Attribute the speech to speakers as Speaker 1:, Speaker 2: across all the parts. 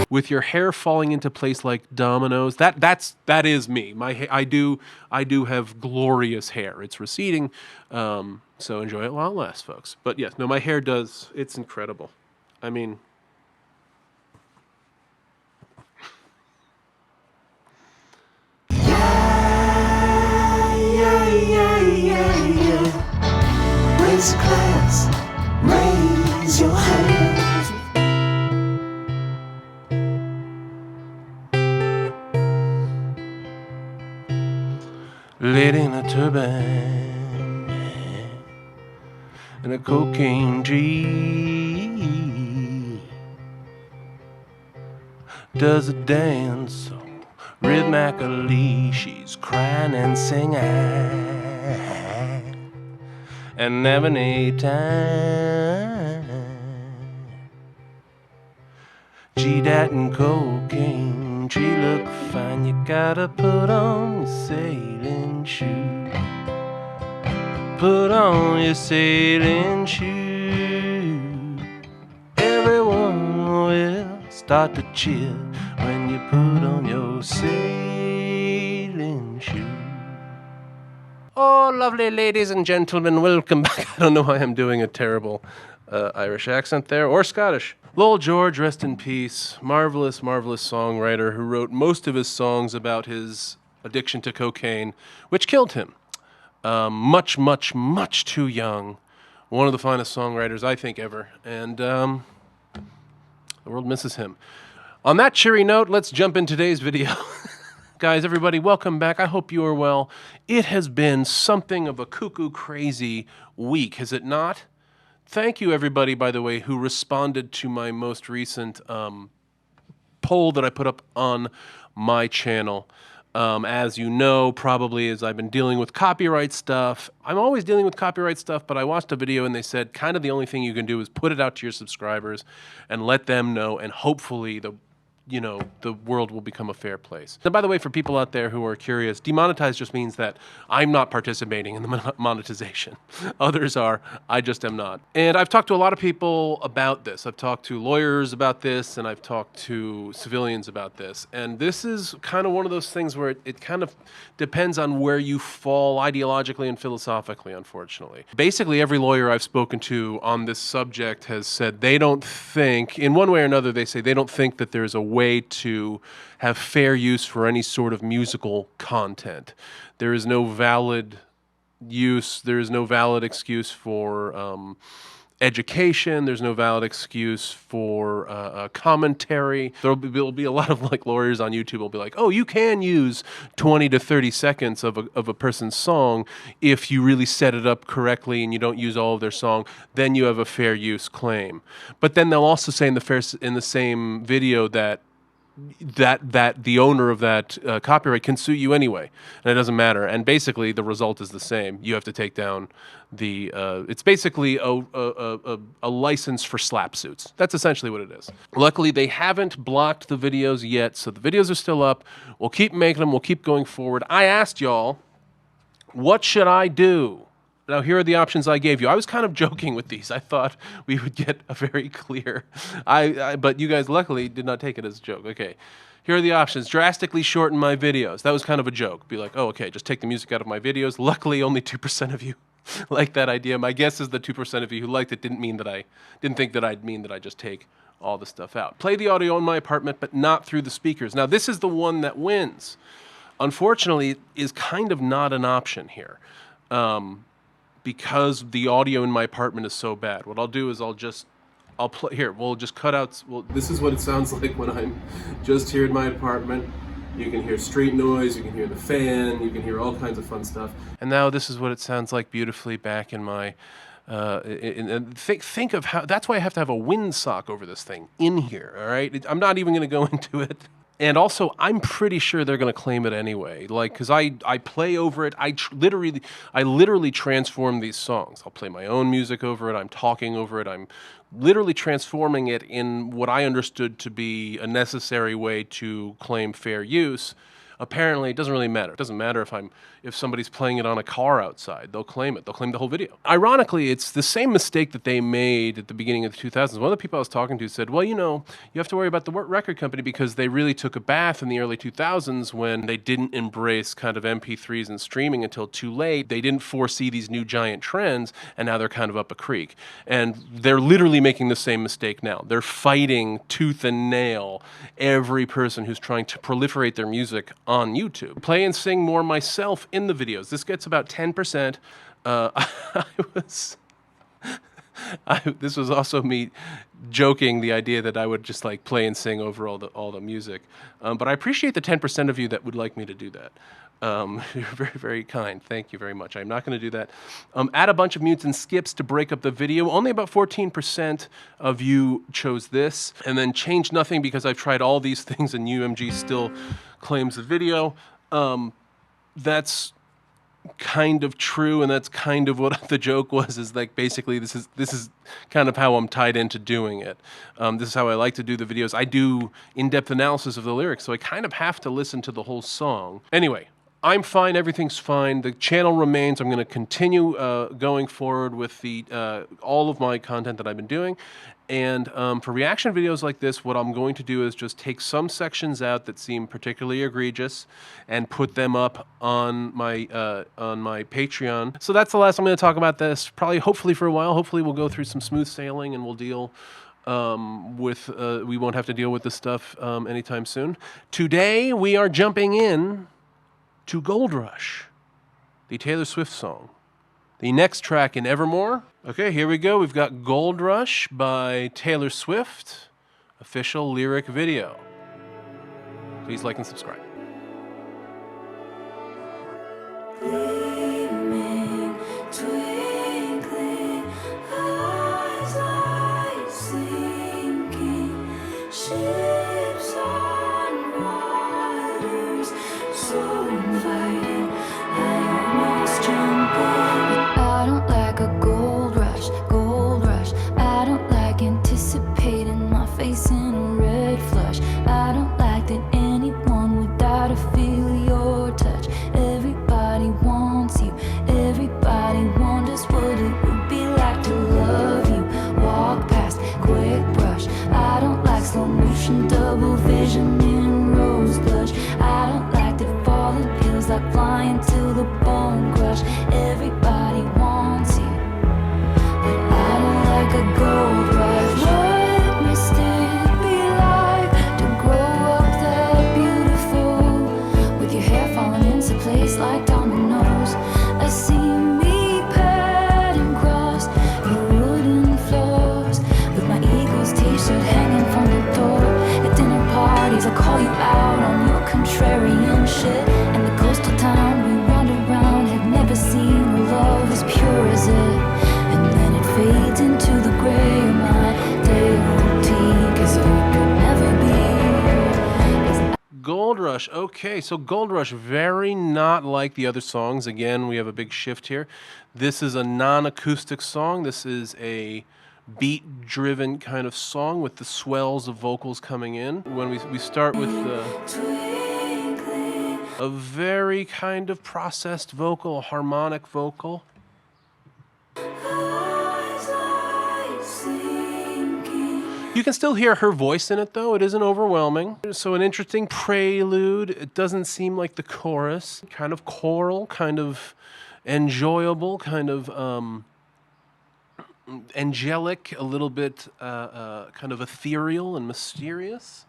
Speaker 1: with your hair falling into place like dominoes. That is me. I do have glorious hair. It's receding, so enjoy it while it lasts, folks. But yes, no, my hair does. It's incredible. I mean.
Speaker 2: Raise a glass, raise your hand.
Speaker 1: Lady in a turban and a cocaine tree does a dance so rhythmically. She's crying and singing and having a time. G dat and cocaine, she look fine. You gotta put on your sailing shoes. Put on your sailing shoes. Everyone will start to cheer when you put on your sailing shoes. Oh, lovely ladies and gentlemen, welcome back. I don't know why I'm doing a terrible Irish accent there, or Scottish. Lowell George, rest in peace. Marvelous, marvelous songwriter who wrote most of his songs about his addiction to cocaine, which killed him. Much, much, much too young. One of the finest songwriters, I think, ever. And the world misses him. On that cheery note, let's jump in today's video. Guys, everybody, welcome back. I hope you are well. It has been something of a cuckoo crazy week, has it not? Thank you, everybody, by the way, who responded to my most recent poll that I put up on my channel. As you know, probably, as I've been dealing with copyright stuff. I'm always dealing with copyright stuff, but I watched a video and they said kind of the only thing you can do is put it out to your subscribers and let them know, and hopefully the world will become a fair place. And by the way, for people out there who are curious, demonetized just means that I'm not participating in the monetization. Others are, I just am not. And I've talked to a lot of people about this. I've talked to lawyers about this, and I've talked to civilians about this. And this is kind of one of those things where it kind of depends on where you fall ideologically and philosophically, unfortunately. Basically, every lawyer I've spoken to on this subject has said they don't think, in one way or another, they say they don't think that there's a way to have fair use for any sort of musical content. There is no valid use, there is no valid excuse for education, there's no valid excuse for commentary. There'll be a lot of like lawyers on YouTube will be like, oh, you can use 20 to 30 seconds of a person's song if you really set it up correctly and you don't use all of their song, then you have a fair use claim. But then they'll also say in the same video that the owner of that copyright can sue you anyway, and it doesn't matter. And basically, the result is the same. You have to take down the. It's basically a license for slap suits. That's essentially what it is. Luckily, they haven't blocked the videos yet, so the videos are still up. We'll keep making them. We'll keep going forward. I asked y'all, what should I do? Now, here are the options I gave you. I was kind of joking with these. I thought we would get a very clear... but you guys luckily did not take it as a joke. Okay, here are the options. Drastically shorten my videos. That was kind of a joke. Be like, oh, okay, just take the music out of my videos. Luckily, only 2% of you like that idea. My guess is the 2% of you who liked it didn't think that I'd mean that I just take all the stuff out. Play the audio in my apartment, but not through the speakers. Now, this is the one that wins. Unfortunately, it is kind of not an option here. Because the audio in my apartment is so bad. What I'll do is I'll play here. We'll just cut out. Well, this is what it sounds like when I'm just here in my apartment. You can hear street noise. You can hear the fan. You can hear all kinds of fun stuff. And now this is what it sounds like beautifully back in my. Think of how. That's why I have to have a windsock over this thing in here. All right. I'm not even going to go into it. And also, I'm pretty sure they're going to claim it anyway. Like, because I play over it. I literally transform these songs. I'll play my own music over it. I'm talking over it. I'm literally transforming it in what I understood to be a necessary way to claim fair use. apparently it doesn't really matter. It doesn't matter if somebody's playing it on a car outside. They'll claim it. They'll claim the whole video. Ironically, it's the same mistake that they made at the beginning of the 2000s. One of the people I was talking to said, well, you have to worry about the record company because they really took a bath in the early 2000s when they didn't embrace kind of MP3s and streaming until too late. They didn't foresee these new giant trends, and now they're kind of up a creek. And they're literally making the same mistake now. They're fighting tooth and nail every person who's trying to proliferate their music on YouTube. Play and sing more myself in the videos. This gets about 10%. This was also me joking the idea that I would just like play and sing over all the music. But I appreciate the 10% of you that would like me to do that. You're very, very kind. Thank you very much. I'm not going to do that. Add a bunch of mutes and skips to break up the video. Only about 14% of you chose this. And then change nothing because I've tried all these things and UMG still claims the video. That's kind of true, and that's kind of what the joke was, is like basically this is kind of how I'm tied into doing it. This is how I like to do the videos. I do in-depth analysis of the lyrics, so I kind of have to listen to the whole song. Anyway, I'm fine. Everything's fine. The channel remains. I'm going to continue going forward with all of my content that I've been doing. And for reaction videos like this, what I'm going to do is just take some sections out that seem particularly egregious and put them up on my Patreon. So that's the last I'm going to talk about this. Probably, hopefully for a while. Hopefully we'll go through some smooth sailing and we'll deal we won't have to deal with this stuff anytime soon. Today we are jumping in to Gold Rush, the Taylor Swift song. The next track in Evermore. Okay, here we go. We've got Gold Rush by Taylor Swift, official lyric video. Please like and subscribe.
Speaker 2: Gleaming, twinkling, eyes like sinking ships on waters, so inviting. I almost jump in. I don't like a gold rush, gold rush. I don't like anticipating my face in a red flush. I don't like that anyone without a feel your touch. Everybody wants you, everybody wonders what it would be like to love you. Walk past, quick brush. I don't like slow motion, double vision in rose blush. I don't like that falling feels like flying till the bone crush. Everybody wants you, but I don't like a gold rush. What must it be like to grow up that beautiful, with your hair falling into place like dominoes? I see me padding across your wooden floors, with my Eagles t-shirt hanging from the door. At dinner parties I call you out on your contrarian shit, and the coastal town we wander around had never seen a love as pure as it. And then it fades into the gray of my day-old tea, 'cause it could never be.
Speaker 1: Gold Rush. Okay, so Gold Rush, very not like the other songs. Again, we have a big shift here. This is a non-acoustic song. This is a beat-driven kind of song with the swells of vocals coming in. When we start with a very kind of processed vocal, a harmonic vocal. You can still hear her voice in it, though. It isn't overwhelming. So an interesting prelude. It doesn't seem like the chorus. Kind of choral, kind of enjoyable, kind of angelic, a little bit kind of ethereal and mysterious.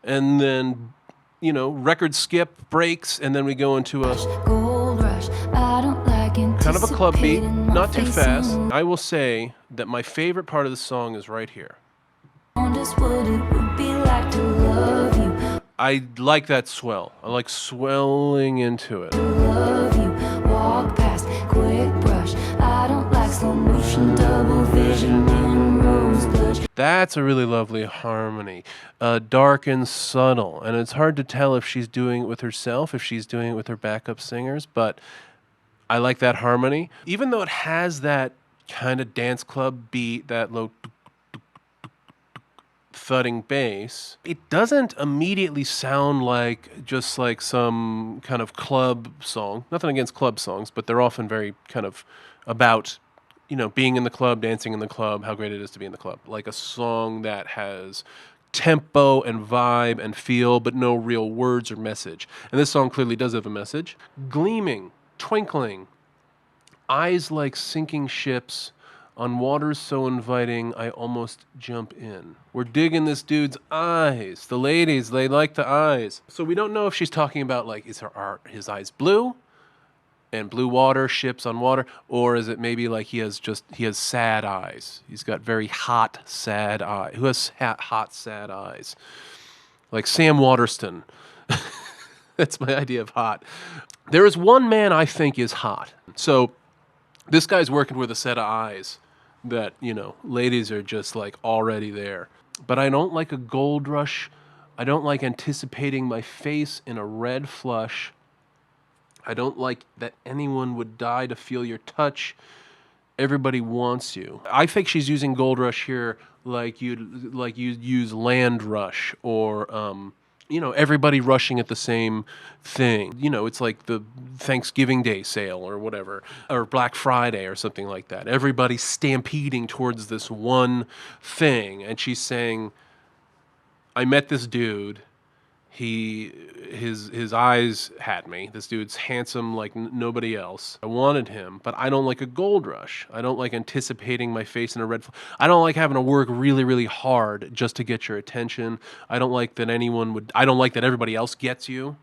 Speaker 1: And then, record skip, breaks, and then we go into a
Speaker 2: Gold rush. I don't like
Speaker 1: kind of a club beat,
Speaker 2: anticipating my
Speaker 1: not too
Speaker 2: face
Speaker 1: fast.
Speaker 2: in
Speaker 1: I will say that my favorite part of the song is right here.
Speaker 2: wonders what it would be like to love you,
Speaker 1: I like that swell. I like swelling into it.
Speaker 2: love you. Walk past, quick brush. I don't like slow motion, double vision in rose blush.
Speaker 1: That's a really lovely harmony. Dark and subtle. And it's hard to tell if she's doing it with herself, if she's doing it with her backup singers, but I like that harmony. Even though it has that kind of dance club beat, that low thudding bass. It doesn't immediately sound like just like some kind of club song. Nothing against club songs, but they're often very kind of about, being in the club, dancing in the club, how great it is to be in the club. Like a song that has tempo and vibe and feel, but no real words or message. And this song clearly does have a message. Gleaming, twinkling, eyes like sinking ships, on waters so inviting, I almost jump in. We're digging this dude's eyes. The ladies, they like the eyes. So we don't know if she's talking about, like, are his eyes blue? And blue water, ships on water? Or is it maybe like he has sad eyes? He's got very hot, sad eyes. Who has hot, sad eyes? Like Sam Waterston. That's my idea of hot. There is one man I think is hot. So this guy's working with a set of eyes that, ladies are just like already there. But I don't like a gold rush. I don't like anticipating my face in a red flush. I don't like that anyone would die to feel your touch. Everybody wants you. I think she's using gold rush here like you'd use land rush or everybody rushing at the same thing. It's like the Thanksgiving Day sale or whatever, or Black Friday or something like that. Everybody's stampeding towards this one thing. And she's saying, I met this dude. His eyes had me. This dude's handsome like nobody else. I wanted him, but I don't like a gold rush. I don't like anticipating my face in a red. I don't like having to work really, really hard just to get your attention. I don't like that I don't like that everybody else gets you.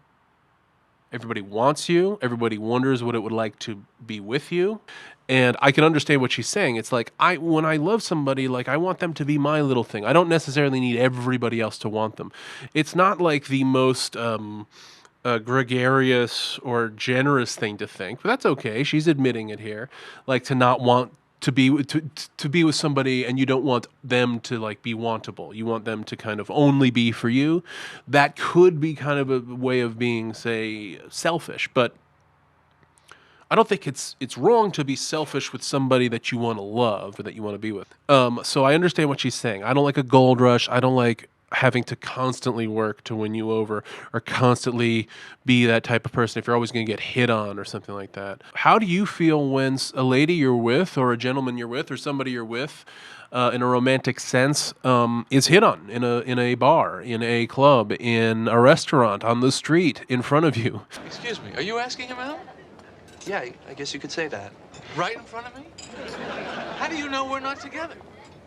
Speaker 1: Everybody wants you. Everybody wonders what it would like to be with you. And I can understand what she's saying. It's like, when I love somebody, like I want them to be my little thing. I don't necessarily need everybody else to want them. It's not like the most gregarious or generous thing to think, but that's okay. She's admitting it here. Like to not want to be with somebody and you don't want them to like be wantable. You want them to kind of only be for you. That could be kind of a way of being, say, selfish, but I don't think it's wrong to be selfish with somebody that you want to love or that you want to be with. So I understand what she's saying. I don't like a gold rush. I don't like having to constantly work to win you over or constantly be that type of person if you're always going to get hit on or something like that. How do you feel when a lady you're with or a gentleman you're with or somebody you're with in a romantic sense is hit on in a bar, in a club, in a restaurant, on the street, in front of you?
Speaker 3: Excuse me, are you asking him out?
Speaker 4: Yeah, I guess you could say that.
Speaker 3: Right in front of me? How do you know we're not together?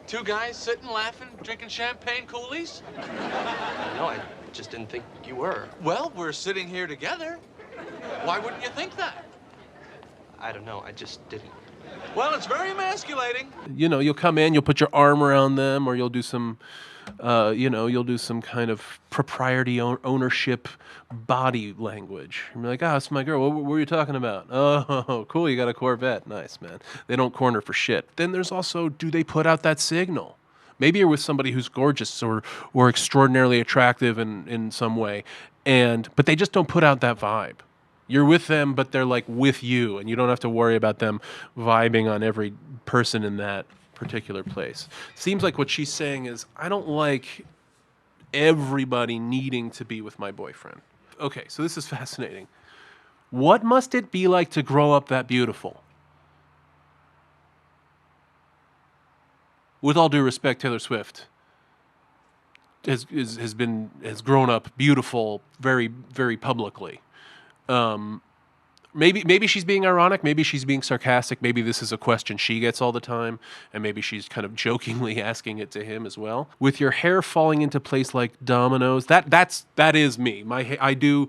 Speaker 3: Two guys sitting, laughing, drinking champagne coolies?
Speaker 4: No, I just didn't think you were.
Speaker 3: Well, we're sitting here together. Why wouldn't you think that?
Speaker 4: I don't know, I just didn't.
Speaker 3: Well, it's very emasculating.
Speaker 1: You'll come in, you'll put your arm around them, or you'll do some kind of propriety ownership body language. You're like, it's my girl. What were you talking about? Oh, cool. You got a Corvette. Nice, man. They don't corner for shit. Then there's also, do they put out that signal? Maybe you're with somebody who's gorgeous or extraordinarily attractive in some way, but they just don't put out that vibe. You're with them, but they're like with you, and you don't have to worry about them vibing on every person in that particular place. Seems like what she's saying is, I don't like everybody needing to be with my boyfriend. Okay, so this is fascinating. What must it be like to grow up that beautiful? With all due respect, Taylor Swift has grown up beautiful very, very publicly. Maybe she's being ironic. Maybe she's being sarcastic. Maybe this is a question she gets all the time, and maybe she's kind of jokingly asking it to him as well. With your hair falling into place like dominoes, that is me. I do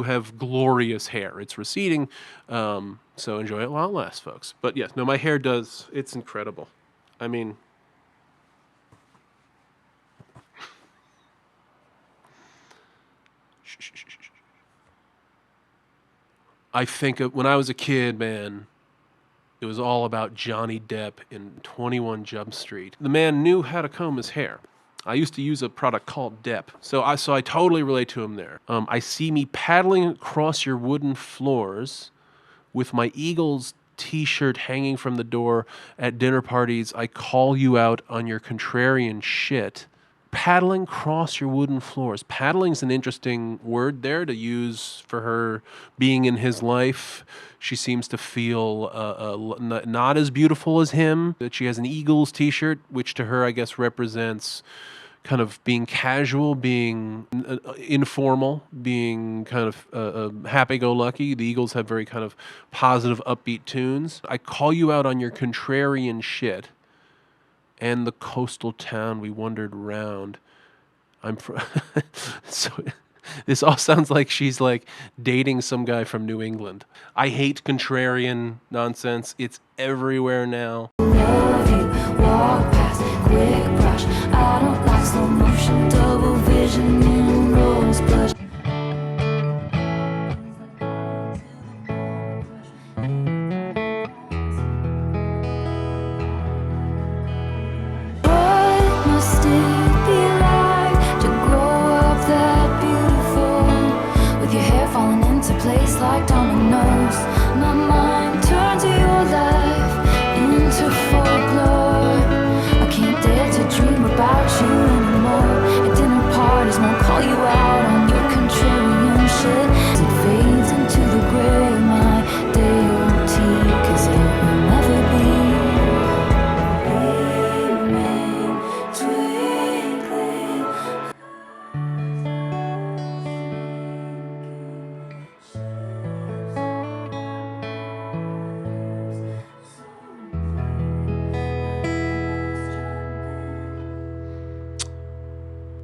Speaker 1: have glorious hair. It's receding, so enjoy it while it lasts, folks. But yes, no, my hair does. It's incredible. I mean, I think when I was a kid, man, it was all about Johnny Depp in 21 Jump Street. The man knew how to comb his hair. I used to use a product called Depp, so I totally relate to him there. I see me paddling across your wooden floors with my Eagles t-shirt hanging from the door at dinner parties. I call you out on your contrarian shit. paddling across your wooden floors. Paddling's an interesting word there to use for her being in his life. She seems to feel not as beautiful as him. That she has an Eagles t-shirt, which to her, I guess, represents kind of being casual, being informal, being kind of happy-go-lucky. The Eagles have very kind of positive, upbeat tunes. I call you out on your contrarian shit. And the coastal town we wandered round. I'm from so this all sounds like she's like dating some guy from New England. I hate contrarian nonsense. It's everywhere now.
Speaker 2: Love you, walk past, quick brush. I don't like slow motion, double vision in rose blush. What must it be like to grow up that beautiful, with your hair falling into place like dominoes? My mind turns to your life into folklore. I can't dare to dream about you anymore. At dinner parties, won't call you out on your contrarian shit. As it fades into the gray of my deity, 'cause it will never be. Gleaming, twinkling.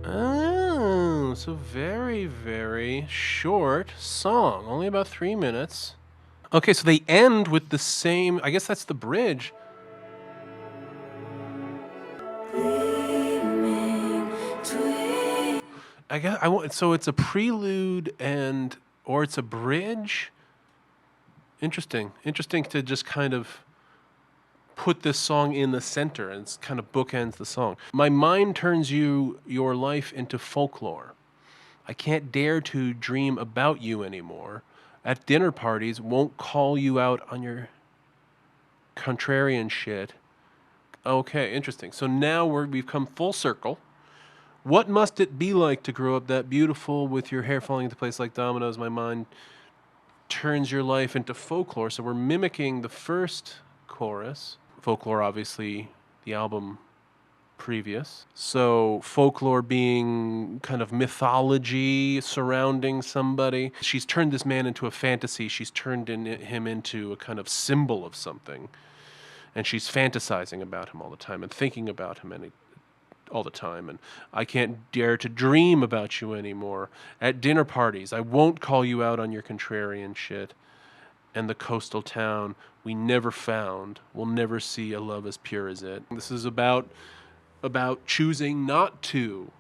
Speaker 1: Oh, so very, very short song. Only about 3 minutes. Okay, so they end with the same, I guess that's the bridge.
Speaker 2: Gleaming, twinkling.
Speaker 1: I guess I want, so it's a prelude and, or it's a bridge. Interesting. Interesting to just kind of put this song in the center and it's kind of bookends the song. My mind turns your life into folklore. I can't dare to dream about you anymore. At dinner parties, won't call you out on your contrarian shit. Okay, interesting. So now we've come full circle. What must it be like to grow up that beautiful with your hair falling into place like dominoes? My mind turns your life into folklore. So we're mimicking the first chorus. Folklore, obviously, the album previous. So folklore being kind of mythology surrounding somebody. She's turned this man into a fantasy. She's turned him into a kind of symbol of something. And she's fantasizing about him all the time and thinking about him all the time. And I can't dare to dream about you anymore. At dinner parties, I won't call you out on your contrarian shit. And the coastal town we never found will never see a love as pure as it. This is about choosing not to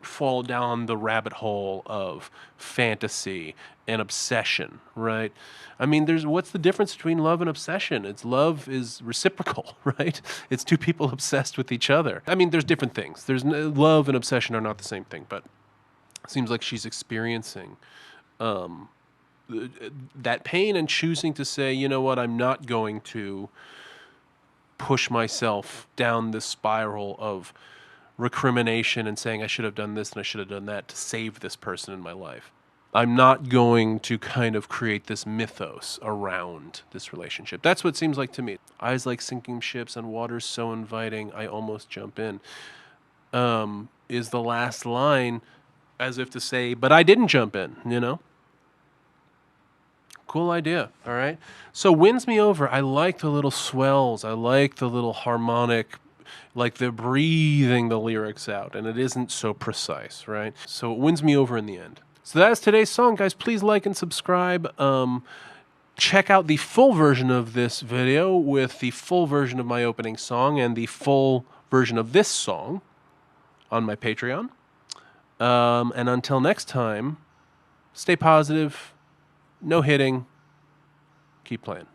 Speaker 1: fall down the rabbit hole of fantasy and obsession, right? I mean, what's the difference between love and obsession? Love is reciprocal, right? It's two people obsessed with each other. I mean, there's different things. Love and obsession are not the same thing, but it seems like she's experiencing that pain and choosing to say, you know what, I'm not going to push myself down this spiral of recrimination and saying I should have done this and I should have done that to save this person in my life. I'm not going to kind of create this mythos around this relationship. That's what it seems like to me. Eyes like sinking ships and water's so inviting, I almost jump in. Is the last line as if to say, but I didn't jump in, you know? Cool idea, all right? So Wins Me Over, I like the little swells. I like the little harmonic, like they're breathing the lyrics out, and it isn't so precise, right? So it wins me over in the end. So that's today's song, guys. Please like and subscribe. Check out the full version of this video with the full version of my opening song and the full version of this song on my Patreon. And until next time, stay positive. No hitting. Keep playing.